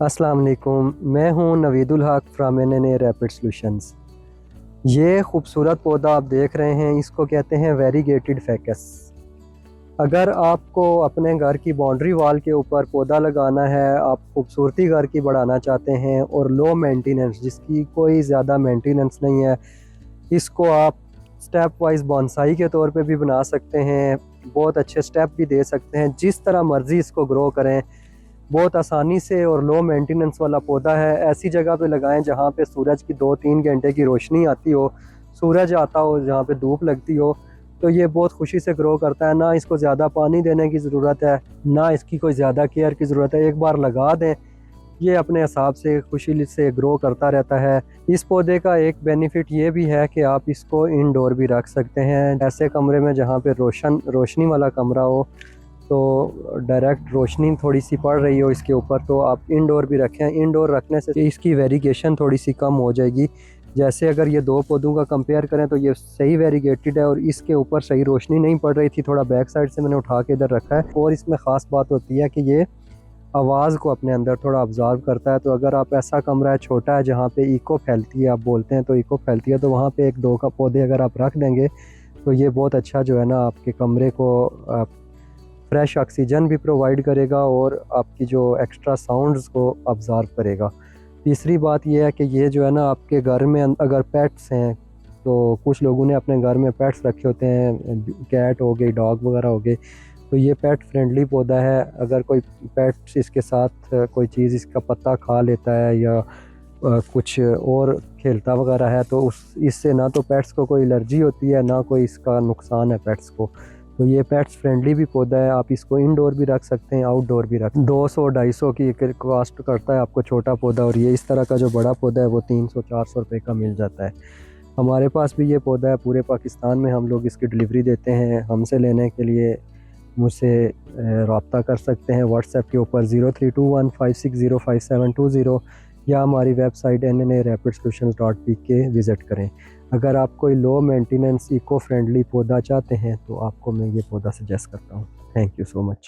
अस्सलाम वालेकुम, मैं हूं नवीदुल हक फ्राम एन रैपिड सॉल्यूशंस। ये खूबसूरत पौधा आप देख रहे हैं, इसको कहते हैं वेरीगेटेड फैकस। अगर आपको अपने घर की बाउंड्री वॉल के ऊपर पौधा लगाना है, आप खूबसूरती घर की बढ़ाना चाहते हैं और लो मेंटेनेंस, जिसकी कोई ज़्यादा मेंटेनेंस नहीं है, इसको आप स्टेप वाइज बॉन्साई के तौर पे भी बना सकते हैं। बहुत अच्छे स्टेप भी दे सकते हैं, जिस तरह मर्ज़ी इसको ग्रो करें। बहुत आसानी से और लो मेंटेनेंस वाला पौधा है। ऐसी जगह पे लगाएं जहाँ पे सूरज की 2-3 घंटे की रोशनी आती हो, सूरज आता हो, जहाँ पे धूप लगती हो, तो ये बहुत खुशी से ग्रो करता है। ना इसको ज़्यादा पानी देने की ज़रूरत है, ना इसकी कोई ज़्यादा केयर की ज़रूरत है। एक बार लगा दें, ये अपने हिसाब से खुशी से ग्रो करता रहता है। इस पौधे का एक बेनिफिट ये भी है कि आप इसको इंडोर भी रख सकते हैं। ऐसे कमरे में जहाँ पे रोशनी वाला कमरा हो, तो डायरेक्ट रोशनी थोड़ी सी पड़ रही हो इसके ऊपर, तो आप इंडोर भी रखें। इंडोर रखने से इसकी वेरीगेशन थोड़ी सी कम हो जाएगी। जैसे अगर ये दो पौधों का कंपेयर करें तो ये सही वेरीगेटेड है और इसके ऊपर सही रोशनी नहीं पड़ रही थी। थोड़ा बैक साइड से मैंने उठा के इधर रखा है। और इसमें ख़ास बात होती है कि ये आवाज़ को अपने अंदर थोड़ा ऑब्ज़र्व करता है। तो अगर आप ऐसा कमरा है, छोटा है, जहाँ पे इको फैलती है, आप बोलते हैं तो इको फैलती है, तो वहाँ पे 1-2 का पौधे अगर आप रख देंगे तो ये बहुत अच्छा जो है ना आपके कमरे को फ्रेश ऑक्सीजन भी प्रोवाइड करेगा और आपकी जो एक्स्ट्रा साउंड्स को ऑब्ज़र्व करेगा। तीसरी बात ये है कि ये जो है ना आपके घर में अगर पेट्स हैं, तो कुछ लोगों ने अपने घर में पेट्स रखे होते हैं, कैट हो गई, डॉग वगैरह हो गए, तो ये पेट फ्रेंडली पौधा है। अगर कोई पेट इसके साथ कोई चीज़ इसका पत्ता खा लेता है या कुछ और खेलता वगैरह है, तो उस इससे ना तो पेट्स को कोई एलर्जी होती है, ना कोई इसका नुकसान है पेट्स को। तो ये पेट्स फ्रेंडली भी पौधा है। आप इसको इंडोर भी रख सकते हैं, आउटडोर भी रख 200-250 की कॉस्ट करता है आपको छोटा पौधा, और ये इस तरह का जो बड़ा पौधा है वो 300-400 रुपये का मिल जाता है। हमारे पास भी ये पौधा है, पूरे पाकिस्तान में हम लोग इसकी डिलीवरी देते हैं। हमसे लेने के लिए मुझसे रब्ता कर सकते हैं व्हाट्सएप के ऊपर 032156057020, या हमारी वेबसाइट nna-rapidsolutions.pk विज़िट करें। अगर आप कोई लो मेंटेनेंस इको फ्रेंडली पौधा चाहते हैं तो आपको मैं ये पौधा सजेस्ट करता हूँ। Thank you so much.